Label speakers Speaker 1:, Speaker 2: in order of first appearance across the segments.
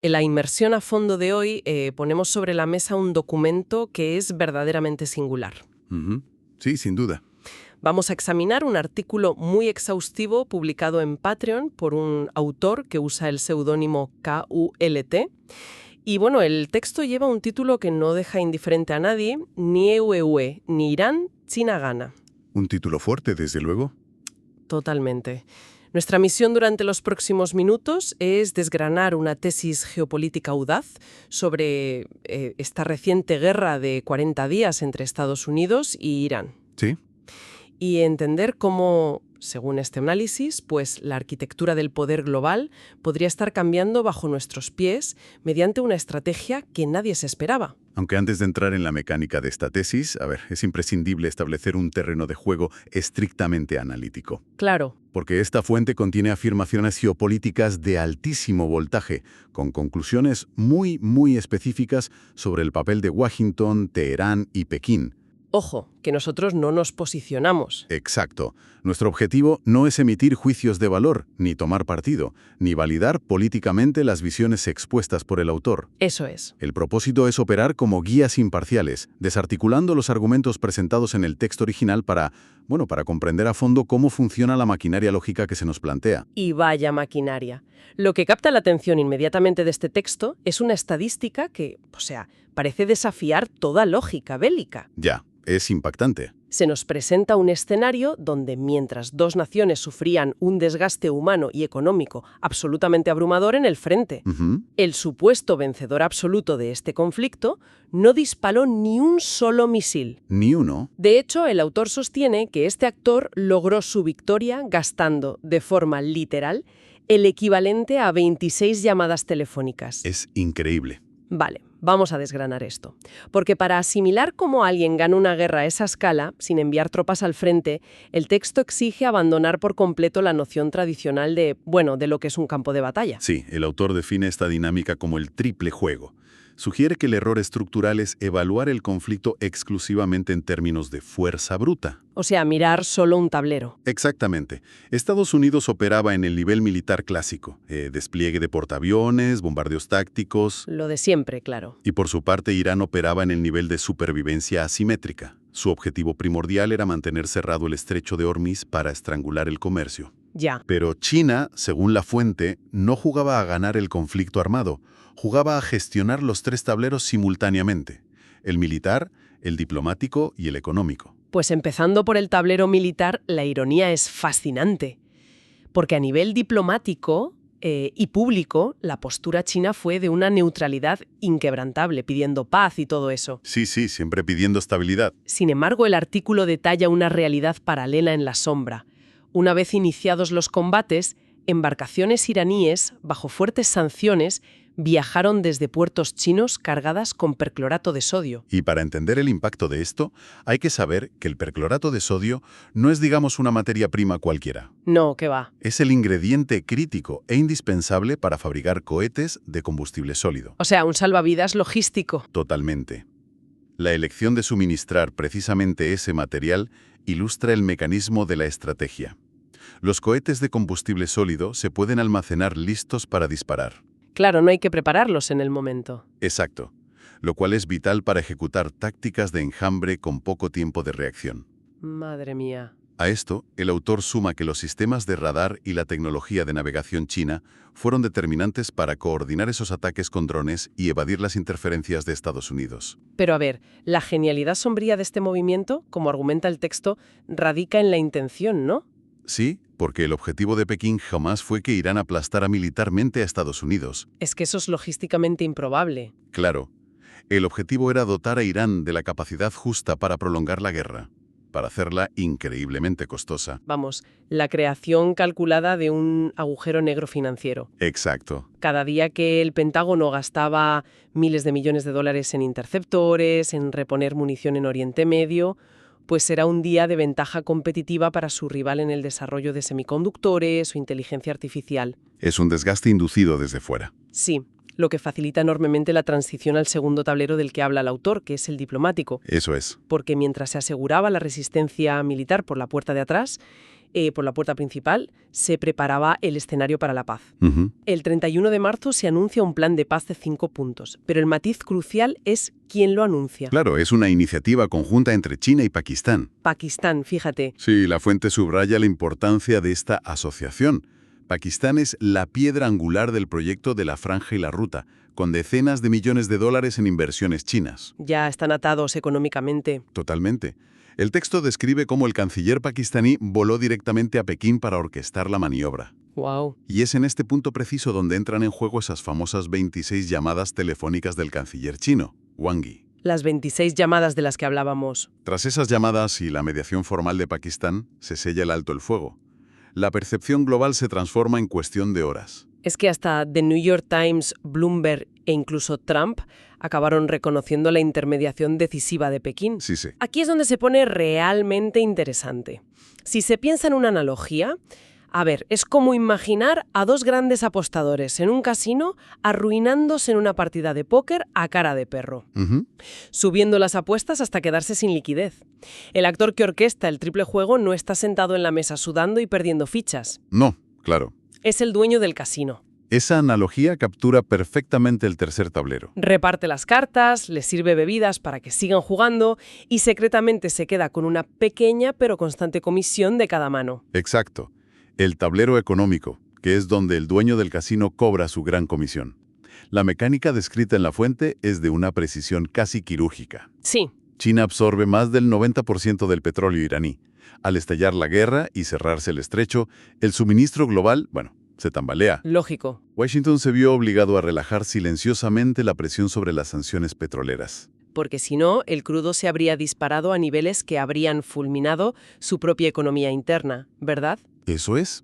Speaker 1: En la inmersión a fondo de hoy ponemos sobre la mesa un documento que es verdaderamente singular.
Speaker 2: Ujú. Sí, sin duda.
Speaker 1: Vamos a examinar un artículo muy exhaustivo publicado en Patreon por un autor que usa el seudónimo KULT. Y bueno, el texto lleva un título que no deja indiferente a nadie, ni EUE, ni Irán, China gana.
Speaker 2: Un título fuerte, desde luego.
Speaker 1: Totalmente. Nuestra misión durante los próximos minutos es desgranar una tesis geopolítica audaz sobre esta reciente guerra de 40 días entre Estados Unidos y Irán.
Speaker 2: Sí.
Speaker 1: Y entender cómo, según este análisis, pues la arquitectura del poder global podría estar cambiando bajo nuestros pies mediante una estrategia que nadie se esperaba.
Speaker 2: Aunque antes de entrar en la mecánica de esta tesis, es imprescindible establecer un terreno de juego estrictamente analítico.
Speaker 1: Claro.
Speaker 2: Porque esta fuente contiene afirmaciones geopolíticas de altísimo voltaje, con conclusiones muy específicas sobre el papel de Washington, Teherán y Pekín.
Speaker 1: Ojo, que nosotros no nos posicionamos.
Speaker 2: Exacto. Nuestro objetivo no es emitir juicios de valor, ni tomar partido, ni validar políticamente las visiones expuestas por el autor.
Speaker 1: Eso es.
Speaker 2: El propósito es operar como guías imparciales, desarticulando los argumentos presentados en el texto original para comprender a fondo cómo funciona la maquinaria lógica que se nos plantea.
Speaker 1: Y vaya maquinaria. Lo que capta la atención inmediatamente de este texto es una estadística que, parece desafiar toda lógica bélica.
Speaker 2: Ya, es impactante.
Speaker 1: Se nos presenta un escenario donde mientras dos naciones sufrían un desgaste humano y económico absolutamente abrumador en el frente, el supuesto vencedor absoluto de este conflicto no disparó ni un solo misil.
Speaker 2: Ni uno.
Speaker 1: De hecho, el autor sostiene que este actor logró su victoria gastando, de forma literal, el equivalente a 26 llamadas telefónicas.
Speaker 2: Es increíble.
Speaker 1: Vale, vamos a desgranar esto. Porque para asimilar cómo alguien gana una guerra a esa escala, sin enviar tropas al frente, el texto exige abandonar por completo la noción tradicional de lo que es un campo de batalla.
Speaker 2: Sí, el autor define esta dinámica como el triple juego. Sugiere que el error estructural es evaluar el conflicto exclusivamente en términos de fuerza bruta.
Speaker 1: O sea, mirar solo un tablero.
Speaker 2: Exactamente. Estados Unidos operaba en el nivel militar clásico, despliegue de portaaviones, bombardeos tácticos.
Speaker 1: Lo de siempre, claro.
Speaker 2: Y por su parte, Irán operaba en el nivel de supervivencia asimétrica. Su objetivo primordial era mantener cerrado el estrecho de Hormuz para estrangular el comercio.
Speaker 1: Ya.
Speaker 2: Pero China, según la fuente, no jugaba a ganar el conflicto armado, jugaba a gestionar los tres tableros simultáneamente: el militar, el diplomático y el económico.
Speaker 1: Pues empezando por el tablero militar, la ironía es fascinante. Porque a nivel diplomático y público, la postura china fue de una neutralidad inquebrantable, pidiendo paz y todo eso.
Speaker 2: Sí, siempre pidiendo estabilidad.
Speaker 1: Sin embargo, el artículo detalla una realidad paralela en la sombra. Una vez iniciados los combates, embarcaciones iraníes, bajo fuertes sanciones, viajaron desde puertos chinos cargadas con perclorato de sodio.
Speaker 2: Y para entender el impacto de esto, hay que saber que el perclorato de sodio no es, una materia prima cualquiera.
Speaker 1: No, ¿qué va?
Speaker 2: Es el ingrediente crítico e indispensable para fabricar cohetes de combustible sólido.
Speaker 1: O sea, un salvavidas logístico.
Speaker 2: Totalmente. La elección de suministrar precisamente ese material ilustra el mecanismo de la estrategia. Los cohetes de combustible sólido se pueden almacenar listos para disparar.
Speaker 1: Claro, no hay que prepararlos en el momento.
Speaker 2: Exacto, lo cual es vital para ejecutar tácticas de enjambre con poco tiempo de reacción.
Speaker 1: Madre mía.
Speaker 2: A esto, el autor suma que los sistemas de radar y la tecnología de navegación china fueron determinantes para coordinar esos ataques con drones y evadir las interferencias de Estados Unidos.
Speaker 1: Pero a ver, la genialidad sombría de este movimiento, como argumenta el texto, radica en la intención, ¿no?
Speaker 2: Sí, porque el objetivo de Pekín jamás fue que Irán aplastara militarmente a Estados Unidos.
Speaker 1: Es que eso es logísticamente improbable.
Speaker 2: Claro, el objetivo era dotar a Irán de la capacidad justa para prolongar la guerra, para hacerla increíblemente costosa.
Speaker 1: Vamos, la creación calculada de un agujero negro financiero.
Speaker 2: Exacto.
Speaker 1: Cada día que el Pentágono gastaba miles de millones de dólares en interceptores, en reponer munición en Oriente Medio, pues será un día de ventaja competitiva para su rival en el desarrollo de semiconductores o inteligencia artificial.
Speaker 2: Es un desgaste inducido desde fuera.
Speaker 1: Sí, lo que facilita enormemente la transición al segundo tablero del que habla el autor, que es el diplomático.
Speaker 2: Eso es.
Speaker 1: Porque mientras se aseguraba la resistencia militar por la puerta de atrás, por la puerta principal, se preparaba el escenario para la paz.
Speaker 2: Ujú.
Speaker 1: El 31 de marzo se anuncia un plan de paz de 5 puntos, pero el matiz crucial es quién lo anuncia.
Speaker 2: Claro, es una iniciativa conjunta entre China y Pakistán.
Speaker 1: Pakistán, fíjate.
Speaker 2: Sí, la fuente subraya la importancia de esta asociación. Pakistán es la piedra angular del proyecto de la Franja y la Ruta, con decenas de millones de dólares en inversiones chinas.
Speaker 1: Ya están atados económicamente.
Speaker 2: Totalmente. El texto describe cómo el canciller pakistaní voló directamente a Pekín para orquestar la maniobra.
Speaker 1: Wow.
Speaker 2: Y es en este punto preciso donde entran en juego esas famosas 26 llamadas telefónicas del canciller chino, Wang Yi.
Speaker 1: Las 26 llamadas de las que hablábamos.
Speaker 2: Tras esas llamadas y la mediación formal de Pakistán, se sella el alto el fuego. La percepción global se transforma en cuestión de horas.
Speaker 1: Es que hasta The New York Times, Bloomberg e incluso Trump acabaron reconociendo la intermediación decisiva de Pekín.
Speaker 2: Sí.
Speaker 1: Aquí es donde se pone realmente interesante. Si se piensa en una analogía, a ver, es como imaginar a dos grandes apostadores en un casino arruinándose en una partida de póker a cara de perro,
Speaker 2: Ujú.
Speaker 1: subiendo las apuestas hasta quedarse sin liquidez. El actor que orquesta el triple juego no está sentado en la mesa sudando y perdiendo fichas.
Speaker 2: No, claro.
Speaker 1: Es el dueño del casino.
Speaker 2: Esa analogía captura perfectamente el tercer tablero.
Speaker 1: Reparte las cartas, les sirve bebidas para que sigan jugando y secretamente se queda con una pequeña pero constante comisión de cada mano.
Speaker 2: Exacto. El tablero económico, que es donde el dueño del casino cobra su gran comisión. La mecánica descrita en la fuente es de una precisión casi quirúrgica.
Speaker 1: Sí,
Speaker 2: China absorbe más del 90% del petróleo iraní. Al estallar la guerra y cerrarse el estrecho, el suministro global, se tambalea.
Speaker 1: lógico.
Speaker 2: Washington se vio obligado a relajar silenciosamente la presión sobre las sanciones petroleras.
Speaker 1: Porque si no, el crudo se habría disparado a niveles que habrían fulminado su propia economía interna, ¿verdad?
Speaker 2: Eso es.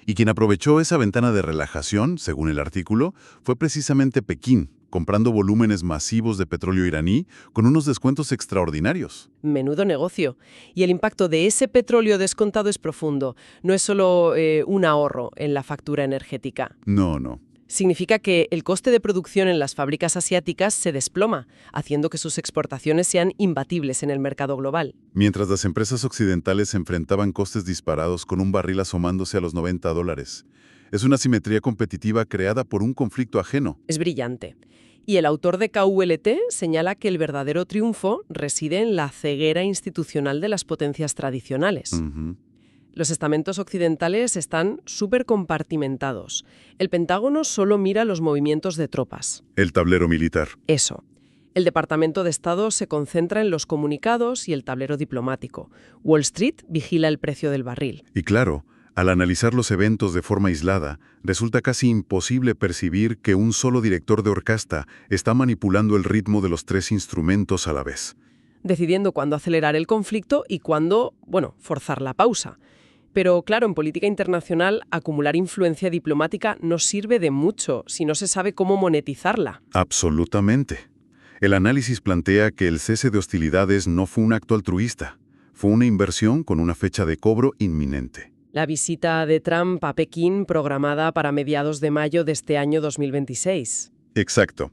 Speaker 2: Y quien aprovechó esa ventana de relajación, según el artículo, fue precisamente Pekín, comprando volúmenes masivos de petróleo iraní con unos descuentos extraordinarios.
Speaker 1: Menudo negocio. Y el impacto de ese petróleo descontado es profundo. No es solo un ahorro en la factura energética.
Speaker 2: No.
Speaker 1: Significa que el coste de producción en las fábricas asiáticas se desploma, haciendo que sus exportaciones sean imbatibles en el mercado global.
Speaker 2: Mientras las empresas occidentales enfrentaban costes disparados con un barril asomándose a los $90. Es una asimetría competitiva creada por un conflicto ajeno.
Speaker 1: Es brillante. Y el autor de KULT señala que el verdadero triunfo reside en la ceguera institucional de las potencias tradicionales.
Speaker 2: Ujú.
Speaker 1: Los estamentos occidentales están súper compartimentados. El Pentágono solo mira los movimientos de tropas.
Speaker 2: El tablero militar.
Speaker 1: Eso. El Departamento de Estado se concentra en los comunicados y el tablero diplomático. Wall Street vigila el precio del barril.
Speaker 2: Y claro, al analizar los eventos de forma aislada, resulta casi imposible percibir que un solo director de orquesta está manipulando el ritmo de los tres instrumentos a la vez.
Speaker 1: Decidiendo cuándo acelerar el conflicto y cuándo, forzar la pausa. Pero claro, en política internacional, acumular influencia diplomática no sirve de mucho si no se sabe cómo monetizarla.
Speaker 2: Absolutamente. El análisis plantea que el cese de hostilidades no fue un acto altruista, fue una inversión con una fecha de cobro inminente.
Speaker 1: La visita de Trump a Pekín programada para mediados de mayo de este año 2026.
Speaker 2: Exacto.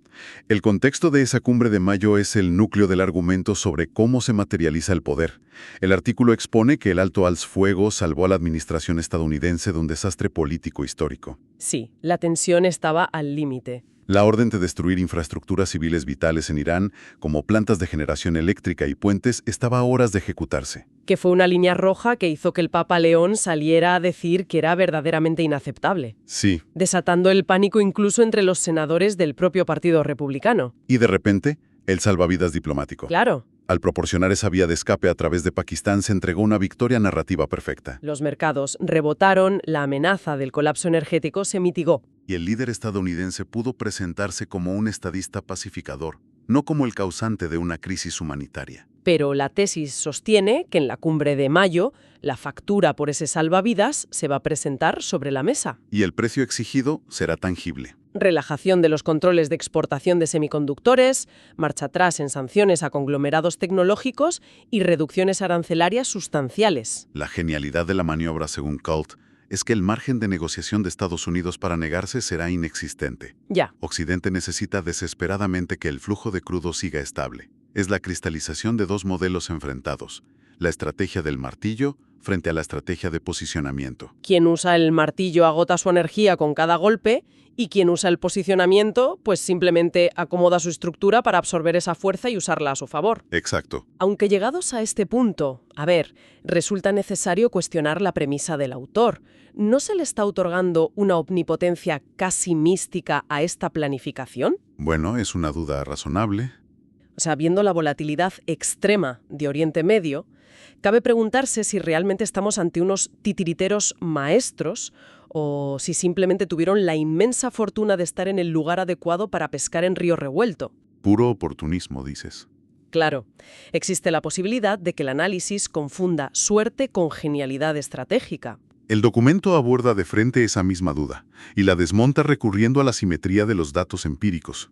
Speaker 2: El contexto de esa cumbre de mayo es el núcleo del argumento sobre cómo se materializa el poder. El artículo expone que el alto al fuego salvó a la administración estadounidense de un desastre político histórico.
Speaker 1: Sí, la tensión estaba al límite.
Speaker 2: La orden de destruir infraestructuras civiles vitales en Irán, como plantas de generación eléctrica y puentes, estaba a horas de ejecutarse.
Speaker 1: Que fue una línea roja que hizo que el Papa León saliera a decir que era verdaderamente inaceptable.
Speaker 2: Sí.
Speaker 1: Desatando el pánico incluso entre los senadores del propio Partido Republicano.
Speaker 2: Y de repente, el salvavidas diplomático.
Speaker 1: Claro.
Speaker 2: Al proporcionar esa vía de escape a través de Pakistán se entregó una victoria narrativa perfecta.
Speaker 1: Los mercados rebotaron, la amenaza del colapso energético se mitigó.
Speaker 2: Y el líder estadounidense pudo presentarse como un estadista pacificador, no como el causante de una crisis humanitaria.
Speaker 1: Pero la tesis sostiene que en la cumbre de mayo, la factura por ese salvavidas se va a presentar sobre la mesa.
Speaker 2: Y el precio exigido será tangible.
Speaker 1: Relajación de los controles de exportación de semiconductores, marcha atrás en sanciones a conglomerados tecnológicos y reducciones arancelarias sustanciales.
Speaker 2: La genialidad de la maniobra, según Colt, es que el margen de negociación de Estados Unidos para negarse será inexistente.
Speaker 1: Ya.
Speaker 2: Occidente necesita desesperadamente que el flujo de crudo siga estable. Es la cristalización de dos modelos enfrentados. La estrategia del martillo frente a la estrategia de posicionamiento.
Speaker 1: Quien usa el martillo agota su energía con cada golpe y quien usa el posicionamiento, pues simplemente acomoda su estructura para absorber esa fuerza y usarla a su favor.
Speaker 2: Exacto.
Speaker 1: Aunque llegados a este punto, resulta necesario cuestionar la premisa del autor. ¿No se le está otorgando una omnipotencia casi mística a esta planificación?
Speaker 2: Bueno, es una duda razonable.
Speaker 1: O sea, viendo la volatilidad extrema de Oriente Medio, cabe preguntarse si realmente estamos ante unos titiriteros maestros o si simplemente tuvieron la inmensa fortuna de estar en el lugar adecuado para pescar en río revuelto.
Speaker 2: Puro oportunismo, dices.
Speaker 1: Claro, existe la posibilidad de que el análisis confunda suerte con genialidad estratégica.
Speaker 2: El documento aborda de frente esa misma duda y la desmonta recurriendo a la simetría de los datos empíricos.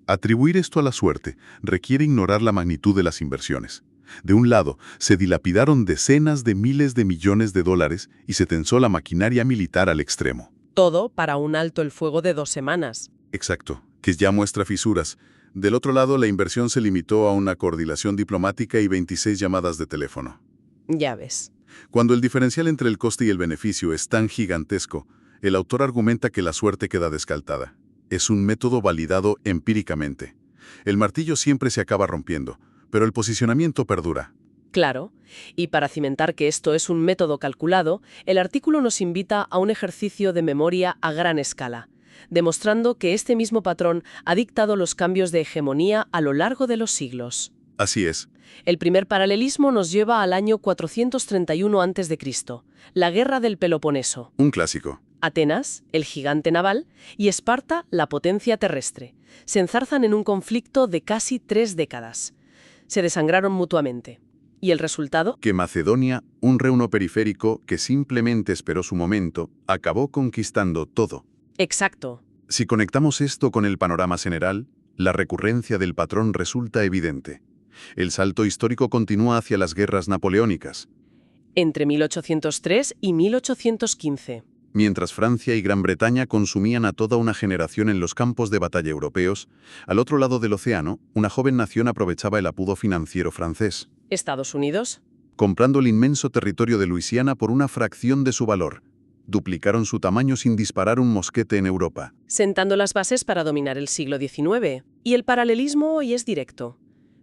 Speaker 2: Atribuir esto a la suerte requiere ignorar la magnitud de las inversiones. De un lado, se dilapidaron decenas de miles de millones de dólares y se tensó la maquinaria militar al extremo.
Speaker 1: Todo para un alto el fuego de 2 semanas.
Speaker 2: Exacto, que ya muestra fisuras. Del otro lado, la inversión se limitó a una coordinación diplomática y 26 llamadas de teléfono.
Speaker 1: Ya ves.
Speaker 2: Cuando el diferencial entre el coste y el beneficio es tan gigantesco, el autor argumenta que la suerte queda descartada. Es un método validado empíricamente. El martillo siempre se acaba rompiendo, pero el posicionamiento perdura.
Speaker 1: Claro, y para cimentar que esto es un método calculado, el artículo nos invita a un ejercicio de memoria a gran escala, demostrando que este mismo patrón ha dictado los cambios de hegemonía a lo largo de los siglos.
Speaker 2: Así es.
Speaker 1: El primer paralelismo nos lleva al año 431 a.C., la Guerra del Peloponeso.
Speaker 2: Un clásico.
Speaker 1: Atenas, el gigante naval, y Esparta, la potencia terrestre, se enzarzan en un conflicto de casi 3 décadas. Se desangraron mutuamente. ¿Y el resultado?
Speaker 2: Que Macedonia, un reuno periférico que simplemente esperó su momento, acabó conquistando todo.
Speaker 1: Exacto.
Speaker 2: Si conectamos esto con el panorama general, la recurrencia del patrón resulta evidente. El salto histórico continúa hacia las guerras napoleónicas.
Speaker 1: Entre 1803 y 1815.
Speaker 2: Mientras Francia y Gran Bretaña consumían a toda una generación en los campos de batalla europeos, al otro lado del océano, una joven nación aprovechaba el apudo financiero francés.
Speaker 1: ¿Estados Unidos?
Speaker 2: Comprando el inmenso territorio de Luisiana por una fracción de su valor. Duplicaron su tamaño sin disparar un mosquete en Europa.
Speaker 1: Sentando las bases para dominar el siglo XIX. Y el paralelismo hoy es directo.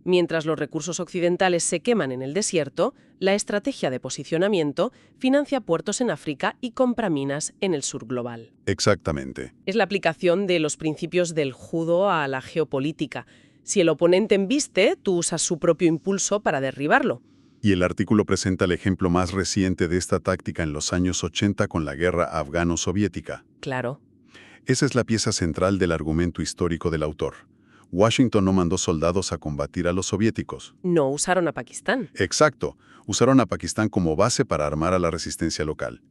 Speaker 1: Mientras los recursos occidentales se queman en el desierto, la estrategia de posicionamiento financia puertos en África y compra minas en el sur global.
Speaker 2: Exactamente.
Speaker 1: Es la aplicación de los principios del judo a la geopolítica. Si el oponente embiste, tú usas su propio impulso para derribarlo.
Speaker 2: Y el artículo presenta el ejemplo más reciente de esta táctica en los años 80 con la guerra afgano-soviética.
Speaker 1: Claro.
Speaker 2: Esa es la pieza central del argumento histórico del autor. Washington no mandó soldados a combatir a los soviéticos.
Speaker 1: No usaron a Pakistán.
Speaker 2: Exacto. Usaron a Pakistán como base para armar a la resistencia local.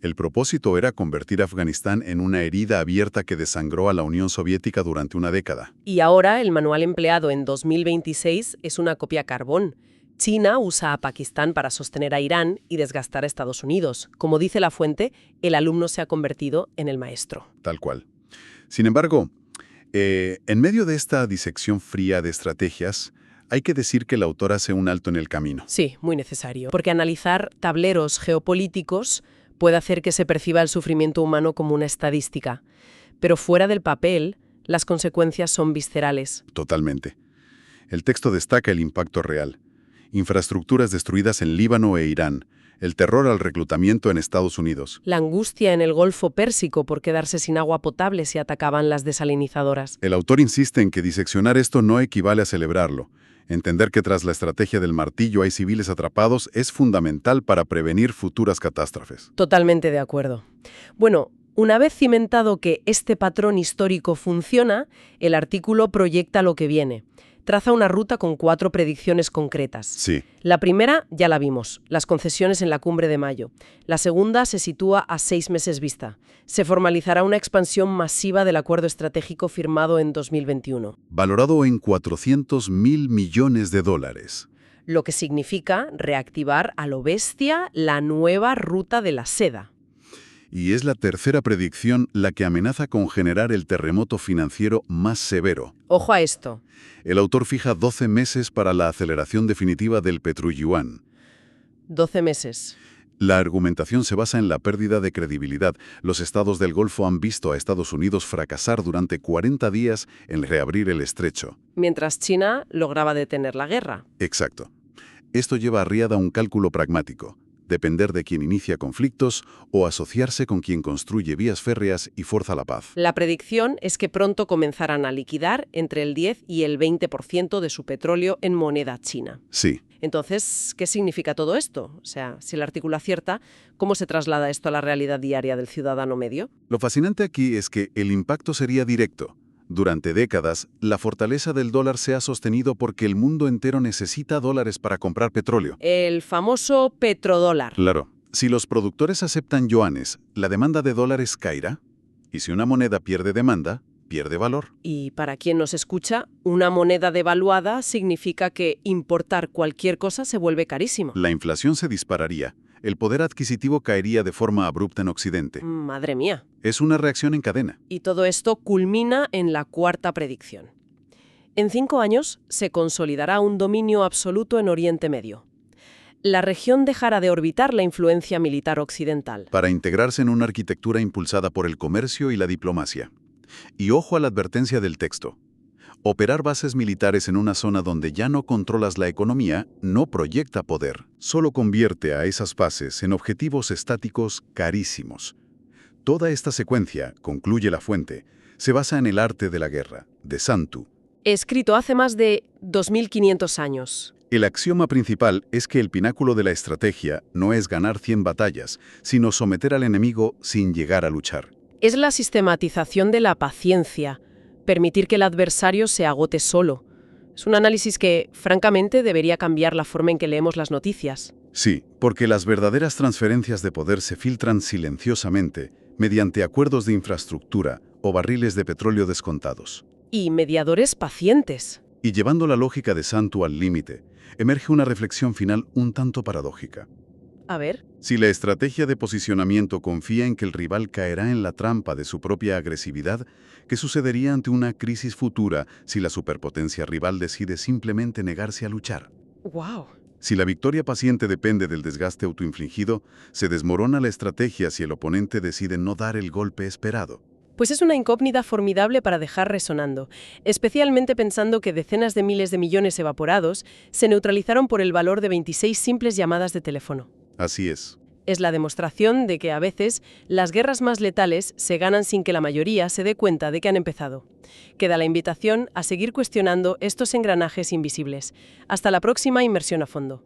Speaker 2: El propósito era convertir a Afganistán en una herida abierta que desangró a la Unión Soviética durante una década.
Speaker 1: Y ahora el manual empleado en 2026 es una copia carbón. China usa a Pakistán para sostener a Irán y desgastar a Estados Unidos. Como dice la fuente, el alumno se ha convertido en el maestro.
Speaker 2: Tal cual. Sin embargo, en medio de esta disección fría de estrategias, hay que decir que el autor hace un alto en el camino.
Speaker 1: Sí, muy necesario. Porque analizar tableros geopolíticos puede hacer que se perciba el sufrimiento humano como una estadística. Pero fuera del papel, las consecuencias son viscerales.
Speaker 2: Totalmente. El texto destaca el impacto real. Infraestructuras destruidas en Líbano e Irán. El terror al reclutamiento en Estados Unidos.
Speaker 1: La angustia en el Golfo Pérsico por quedarse sin agua potable si atacaban las desalinizadoras.
Speaker 2: El autor insiste en que diseccionar esto no equivale a celebrarlo. Entender que tras la estrategia del martillo hay civiles atrapados es fundamental para prevenir futuras catástrofes.
Speaker 1: Totalmente de acuerdo. Bueno, una vez cimentado que este patrón histórico funciona, el artículo proyecta lo que viene. Traza una ruta con 4 predicciones concretas.
Speaker 2: Sí.
Speaker 1: La primera ya la vimos, las concesiones en la cumbre de mayo. La segunda se sitúa a 6 meses vista. Se formalizará una expansión masiva del acuerdo estratégico firmado en 2021.
Speaker 2: Valorado en $400.000 millones.
Speaker 1: Lo que significa reactivar a lo bestia la nueva ruta de la seda.
Speaker 2: Y es la tercera predicción la que amenaza con generar el terremoto financiero más severo.
Speaker 1: Ojo a esto.
Speaker 2: El autor fija 12 meses para la aceleración definitiva del petro-yuan.
Speaker 1: 12 meses.
Speaker 2: La argumentación se basa en la pérdida de credibilidad. Los estados del Golfo han visto a Estados Unidos fracasar durante 40 días en reabrir el estrecho.
Speaker 1: Mientras China lograba detener la guerra.
Speaker 2: Exacto. Esto lleva a Riad a un cálculo pragmático: depender de quien inicia conflictos o asociarse con quien construye vías férreas y fuerza la paz.
Speaker 1: La predicción es que pronto comenzarán a liquidar entre el 10 y el 20% de su petróleo en moneda china.
Speaker 2: Sí.
Speaker 1: Entonces, ¿qué significa todo esto? O sea, si el artículo acierta, ¿cómo se traslada esto a la realidad diaria del ciudadano medio?
Speaker 2: Lo fascinante aquí es que el impacto sería directo. Durante décadas, la fortaleza del dólar se ha sostenido porque el mundo entero necesita dólares para comprar petróleo.
Speaker 1: El famoso petrodólar.
Speaker 2: Claro, si los productores aceptan yuanes, la demanda de dólares caerá. Y si una moneda pierde demanda, pierde valor.
Speaker 1: Y para quien nos escucha, una moneda devaluada significa que importar cualquier cosa se vuelve carísimo.
Speaker 2: La inflación se dispararía. El poder adquisitivo caería de forma abrupta en Occidente.
Speaker 1: Madre mía.
Speaker 2: Es una reacción en cadena.
Speaker 1: Y todo esto culmina en la cuarta predicción. En 5 años se consolidará un dominio absoluto en Oriente Medio. La región dejará de orbitar la influencia militar occidental.
Speaker 2: Para integrarse en una arquitectura impulsada por el comercio y la diplomacia. Y ojo a la advertencia del texto. Operar bases militares en una zona donde ya no controlas la economía no proyecta poder. Solo convierte a esas bases en objetivos estáticos carísimos. Toda esta secuencia, concluye la fuente, se basa en el arte de la guerra, de Santu.
Speaker 1: Escrito hace más de 2500 años.
Speaker 2: El axioma principal es que el pináculo de la estrategia no es ganar 100 batallas, sino someter al enemigo sin llegar a luchar.
Speaker 1: Es la sistematización de la paciencia, permitir que el adversario se agote solo. Es un análisis que, francamente, debería cambiar la forma en que leemos las noticias.
Speaker 2: Sí, porque las verdaderas transferencias de poder se filtran silenciosamente, mediante acuerdos de infraestructura o barriles de petróleo descontados.
Speaker 1: Y mediadores pacientes.
Speaker 2: Y llevando la lógica de Santu al límite, emerge una reflexión final un tanto paradójica.
Speaker 1: A ver.
Speaker 2: Si la estrategia de posicionamiento confía en que el rival caerá en la trampa de su propia agresividad, ¿qué sucedería ante una crisis futura si la superpotencia rival decide simplemente negarse a luchar?
Speaker 1: ¡Wow!
Speaker 2: Si la victoria paciente depende del desgaste autoinfligido, se desmorona la estrategia si el oponente decide no dar el golpe esperado.
Speaker 1: Pues es una incógnita formidable para dejar resonando, especialmente pensando que decenas de miles de millones evaporados se neutralizaron por el valor de 26 simples llamadas de teléfono.
Speaker 2: Así es.
Speaker 1: Es la demostración de que a veces las guerras más letales se ganan sin que la mayoría se dé cuenta de que han empezado. Queda la invitación a seguir cuestionando estos engranajes invisibles. Hasta la próxima Inmersión a Fondo.